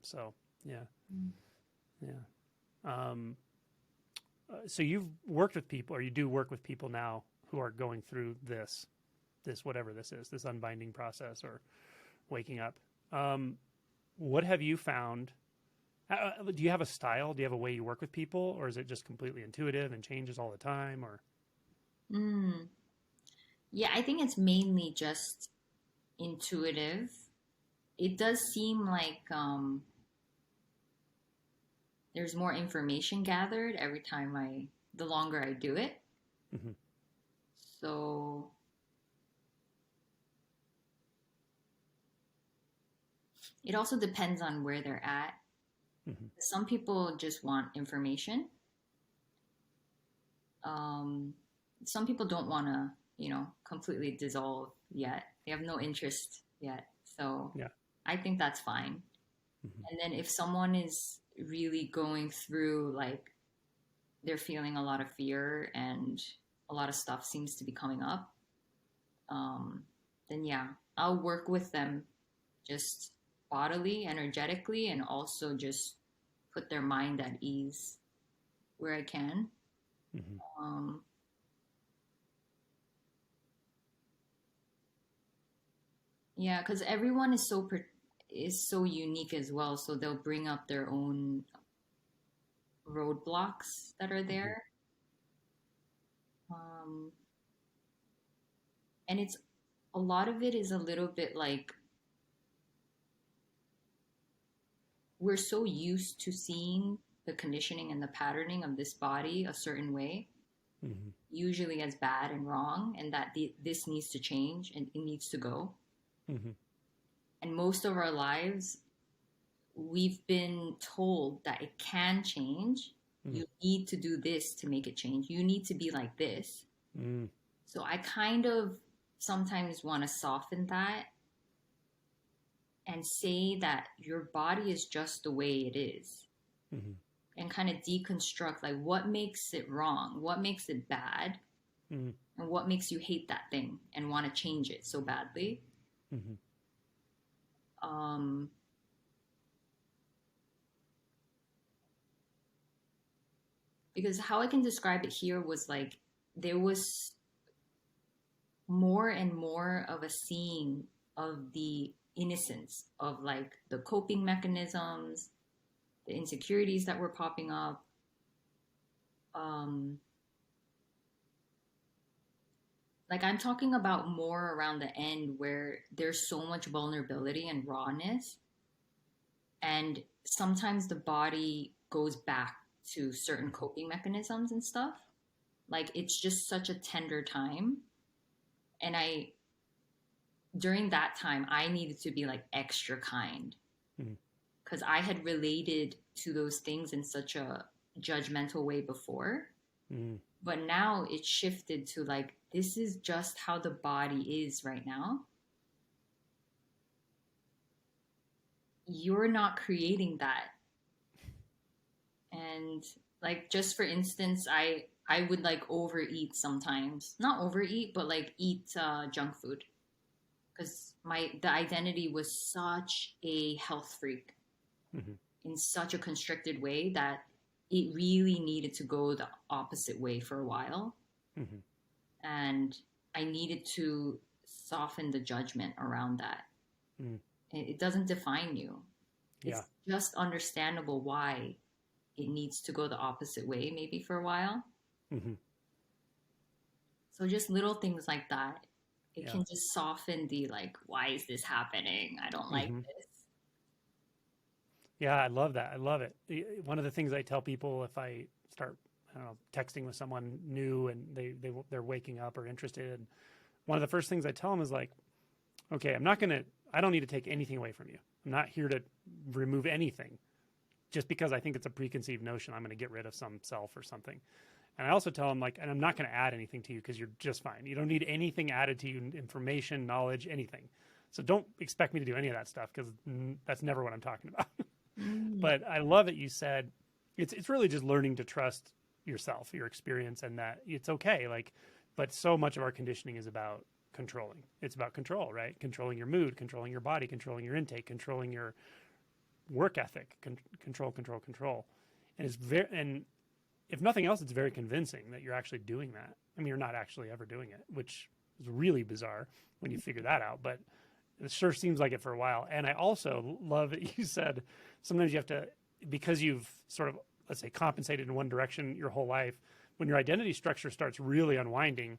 So yeah, Mm. yeah. Um, so you've worked with people, or you do work with people now who are going through this whatever this is, this unbinding process or waking up. Um, what have you found? Do you have a style? Do you have a way you work with people, or is it just completely intuitive and changes all the time? Or Mm. Yeah, I think it's mainly just intuitive. It does seem like there's more information gathered every time the longer I do it. mm-hmm, So it also depends on where they're at. mm-hmm, Some people just want information. Um, some people don't want to, completely dissolve yet. They have no interest yet. So yeah, I think that's fine. mm-hmm, And then if someone is really going through, like, they're feeling a lot of fear and a lot of stuff seems to be coming up, um, then yeah, I'll work with them just bodily, energetically, and also just put their mind at ease where I can. mm-hmm, Um, yeah, because everyone is so unique as well, so they'll bring up their own roadblocks that are mm-hmm, there. Um, and it's a lot of it is a little bit like we're so used to seeing the conditioning and the patterning of this body a certain way. Mm-hmm. usually as bad and wrong, and that this needs to change and it needs to go. Mm-hmm. And most of our lives, we've been told that it can change. Mm-hmm. You need to do this to make it change. You need to be like this. Mm-hmm. So I kind of sometimes want to soften that and say that your body is just the way it is, Mm-hmm. and kind of deconstruct like what makes it wrong, what makes it bad, Mm-hmm. and what makes you hate that thing and want to change it so badly. Mm-hmm. Um, because how I can describe it here was like there was more and more of a seeing of the innocence of like the coping mechanisms, the insecurities that were popping up. Um, like I'm talking about more around the end where there's so much vulnerability and rawness, and sometimes the body goes back to certain coping mechanisms and stuff. Like it's just such a tender time, and I during that time I needed to be like extra kind Mm-hmm. because I had related to those things in such a judgmental way before. Mm-hmm. But now it shifted to like, this is just how the body is right now. You're not creating that. And like, just for instance, I would like overeat sometimes. Not overeat, but like eat junk food. Because the identity was such a health freak Mm-hmm. in such a constricted way that it really needed to go the opposite way for a while. Mm-hmm. And I needed to soften the judgment around that. Mm-hmm. It doesn't define you. Yeah. It's just understandable why it needs to go the opposite way, maybe for a while. Mm-hmm. So just little things like that, it Yeah. can just soften the like, why is this happening? I don't like Mm-hmm. this. Yeah, I love that. I love it. One of the things I tell people if I start, I don't know, texting with someone new and they're waking up or interested, one of the first things I tell them is like, okay, I don't need to take anything away from you. I'm not here to remove anything. Just because I think it's a preconceived notion, I'm going to get rid of some self or something. And I also tell them like, and I'm not going to add anything to you because you're just fine. You don't need anything added to you, information, knowledge, anything. So don't expect me to do any of that stuff because that's never what I'm talking about. But I love that you said it's really just learning to trust yourself, your experience, and that it's okay. Like, but so much of our conditioning is about controlling. It's about control, right? Controlling your mood, controlling your body, controlling your intake, controlling your work ethic, control, control, control. And if nothing else, it's very convincing that you're actually doing that. I mean, you're not actually ever doing it, which is really bizarre when you figure that out. But it sure seems like it for a while. And I also love that you said sometimes you have to, because you've sort of, let's say, compensated in one direction your whole life, when your identity structure starts really unwinding,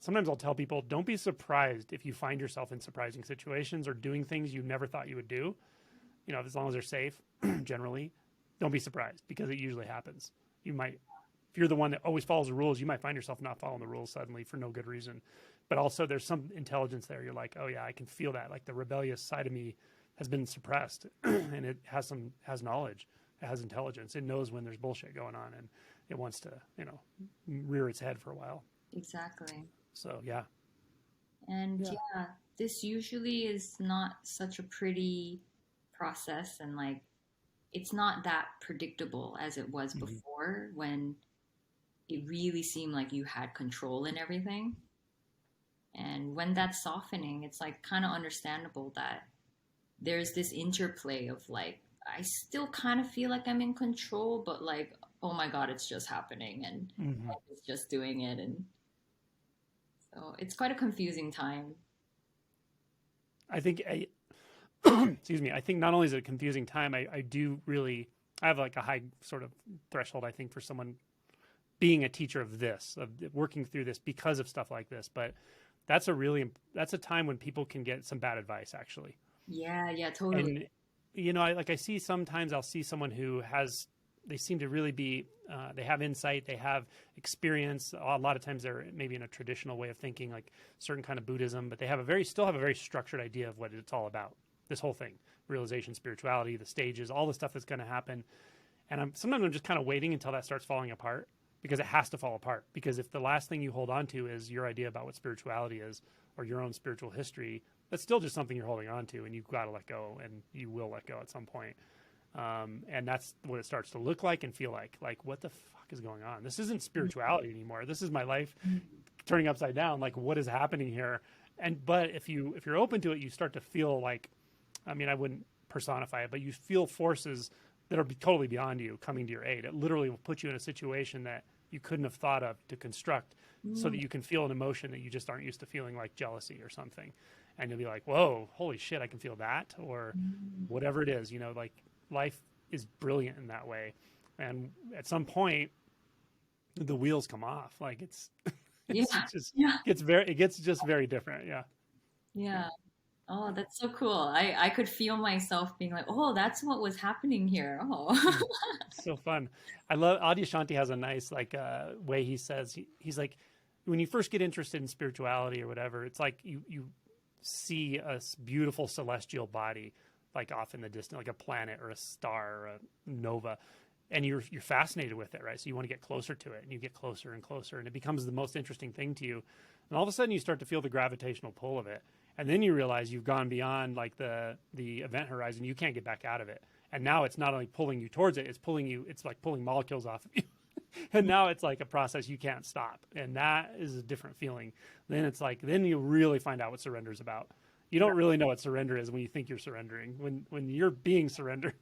sometimes I'll tell people, don't be surprised if you find yourself in surprising situations or doing things you never thought you would do. You know, as long as they're safe, generally, don't be surprised because it usually happens. You might, if you're the one that always follows the rules, you might find yourself not following the rules suddenly for no good reason. But also there's some intelligence there. You're like, oh yeah, I can feel that. Like the rebellious side of me has been suppressed and it has knowledge. It has intelligence. It knows when there's bullshit going on and it wants to, rear its head for a while. Exactly. So yeah. And yeah, this usually is not such a pretty process, and like it's not that predictable as it was before when it really seemed like you had control in everything. And when that's softening, it's like kind of understandable that there's this interplay of like, I still kind of feel like I'm in control, but like, oh my God, it's just happening and it's just doing it. And so it's quite a confusing time. I think, excuse me, I think not only is it a confusing time, I have like a high sort of threshold, I think, for someone being a teacher of this, of working through this because of stuff like this. But that's a time when people can get some bad advice, actually. Yeah, totally. And, I see sometimes I'll see someone who has they seem to really be, they have insight, they have experience. A lot of times they're maybe in a traditional way of thinking, like certain kind of Buddhism, but they have still have a very structured idea of what it's all about. This whole thing, realization, spirituality, the stages, all the stuff that's going to happen. And sometimes I'm just kind of waiting until that starts falling apart, because it has to fall apart. Because if the last thing you hold on to is your idea about what spirituality is, or your own spiritual history, that's still just something you're holding on to, and you've got to let go, and you will let go at some point. And that's what it starts to look like and feel like. Like, what the fuck is going on? This isn't spirituality anymore. This is my life turning upside down. Like, what is happening here? But if you're open to it, you start to feel like, I mean, I wouldn't personify it, but you feel forces that are totally beyond you coming to your aid. It literally will put you in a situation that you couldn't have thought of to construct, so that you can feel an emotion that you just aren't used to feeling, like jealousy or something. And you'll be like, whoa, holy shit, I can feel that, or whatever it is, like life is brilliant in that way. And at some point the wheels come off. Like it gets just very different. Yeah. Oh, that's so cool. I could feel myself being like, oh, that's what was happening here. Oh. So fun. I love Adyashanti has a nice way he says, he's like, when you first get interested in spirituality or whatever, it's like you see a beautiful celestial body, like off in the distance, like a planet or a star or a nova, and you're fascinated with it, right? So you want to get closer to it, and you get closer and closer, and it becomes the most interesting thing to you. And all of a sudden you start to feel the gravitational pull of it. And then you realize you've gone beyond like the event horizon. You can't get back out of it. And now it's not only pulling you towards it, it's like pulling molecules off of you. And now it's like a process you can't stop. And that is a different feeling. Then you really find out what surrender is about. You don't really know what surrender is when you think you're surrendering. When you're being surrendered,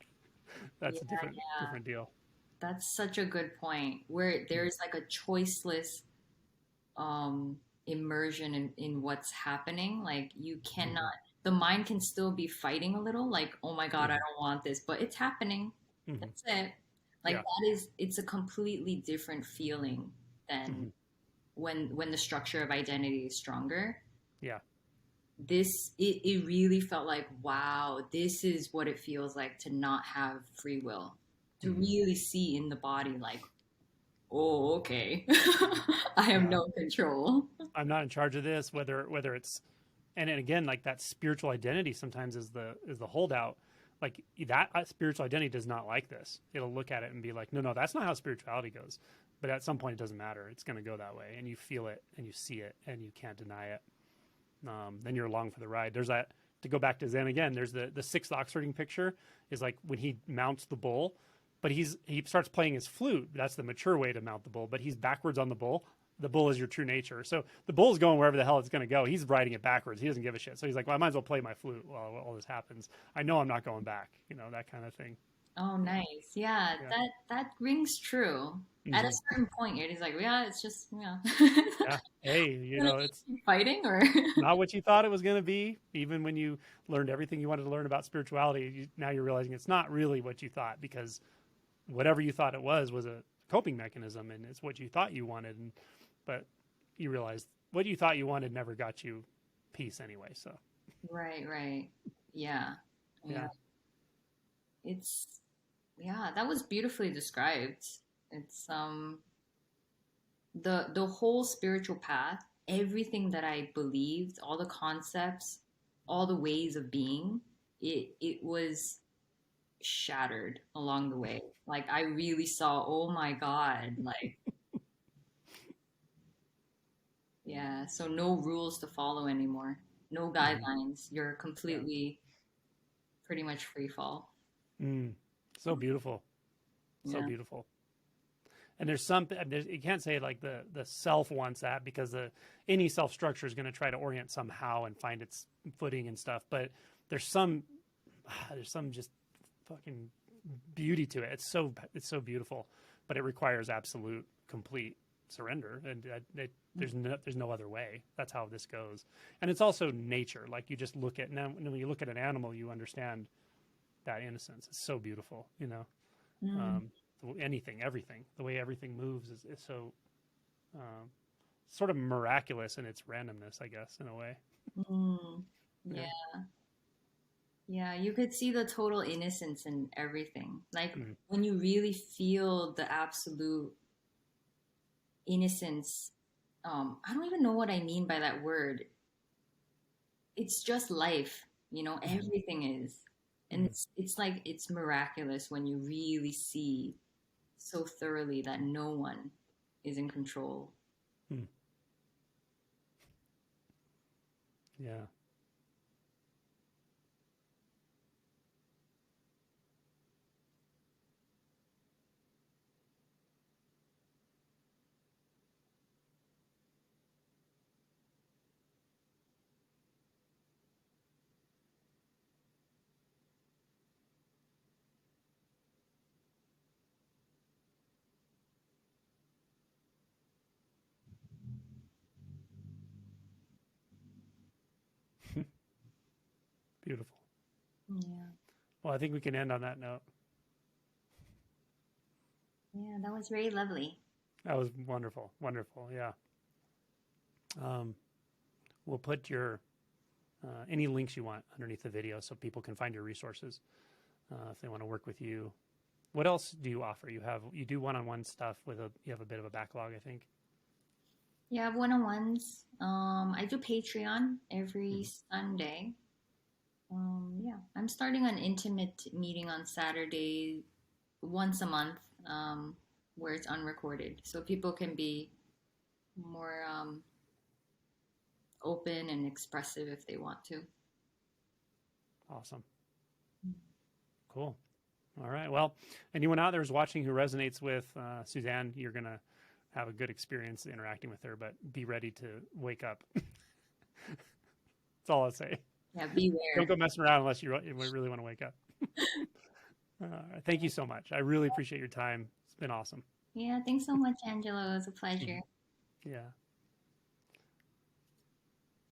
that's a different deal. That's such a good point, where there's like a choiceless immersion in what's happening. Like you cannot, the mind can still be fighting a little, like, oh my God, I don't want this, but it's happening. That's it. Like it's a completely different feeling than when the structure of identity is stronger. Yeah. It really felt like, wow, this is what it feels like to not have free will, to really see in the body, like, oh, okay, I have no control. I'm not in charge of this, whether it's, and then again, like that spiritual identity sometimes is the holdout. Like that spiritual identity does not like this. It'll look at it and be like, no, that's not how spirituality goes. But at some point it doesn't matter. It's going to go that way, and you feel it and you see it and you can't deny it. Then you're along for the ride. There's that, to go back to Zen again, there's the sixth Oxfording picture is like when he mounts the bull, but he starts playing his flute. That's the mature way to mount the bull, but he's backwards on the bull. The bull is your true nature. So the bull is going wherever the hell it's going to go. He's riding it backwards. He doesn't give a shit. So he's like, well, I might as well play my flute while all this happens. I know I'm not going back, that kind of thing. Oh, nice. Yeah. That rings true. At a certain point, it is like, yeah, it's just, Yeah. Hey, it's fighting or not what you thought it was going to be. Even when you learned everything you wanted to learn about spirituality, now you're realizing it's not really what you thought, because whatever you thought it was a coping mechanism, and it's what you thought you wanted. But you realize what you thought you wanted never got you peace anyway. So. Right. Yeah. That was beautifully described. It's the whole spiritual path, everything that I believed, all the concepts, all the ways of being, it was shattered along the way. Like I really saw, oh my God, like yeah, so no rules to follow anymore. No guidelines. You're completely pretty much free fall. So beautiful. So beautiful. And you can't say like the self wants that, because any self structure is going to try to orient somehow and find its footing and stuff. But there's some just fucking beauty to it. It's so beautiful, but it requires absolute, complete surrender, and there's no other way. That's how this goes. And it's also nature. Like you just look at, now when you look at an animal, you understand that innocence. It's so beautiful, everything, the way everything moves is so sort of miraculous in its randomness, I guess, in a way. Yeah, you could see the total innocence in everything. Like Mm. when you really feel the absolute innocence, I don't even know what I mean by that word. It's just life, you know, Mm. everything is. And Mm. it's like it's miraculous when you really see so thoroughly that no one is in control. Mm. Yeah. Beautiful. Yeah. Well, I think we can end on that note. Yeah, that was very lovely. That was wonderful. Wonderful. Yeah. Um, we'll put your any links you want underneath the video so people can find your resources if they want to work with you. What else do you offer? You do one-on-one stuff with you have a bit of a backlog, I think. Yeah, I have one-on-ones. I do Patreon every Mm-hmm. Sunday. Yeah, I'm starting an intimate meeting on Saturday once a month, where it's unrecorded, so people can be more open and expressive if they want to. Awesome. Cool. All right. Well, anyone out there who's watching who resonates with Suzanne, you're going to have a good experience interacting with her, but be ready to wake up. That's all I'll say. Yeah, Don't beware. go messing around unless you really want to wake up. Thank you so much. I really appreciate your time. It's been awesome. Yeah, thanks so much, Angelo. It was a Mhm. pleasure. Yeah.